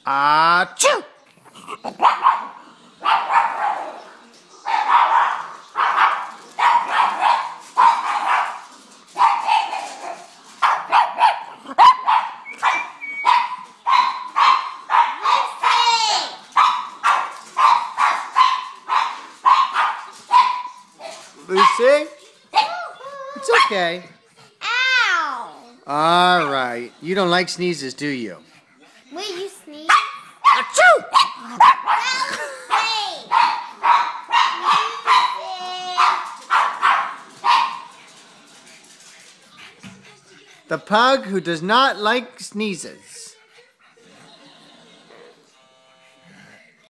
Achoo! Lucy? It's okay. Ow! All right. You don't like sneezes, do you? Wait, you sneeze? Achoo! The pug who does not like sneezes.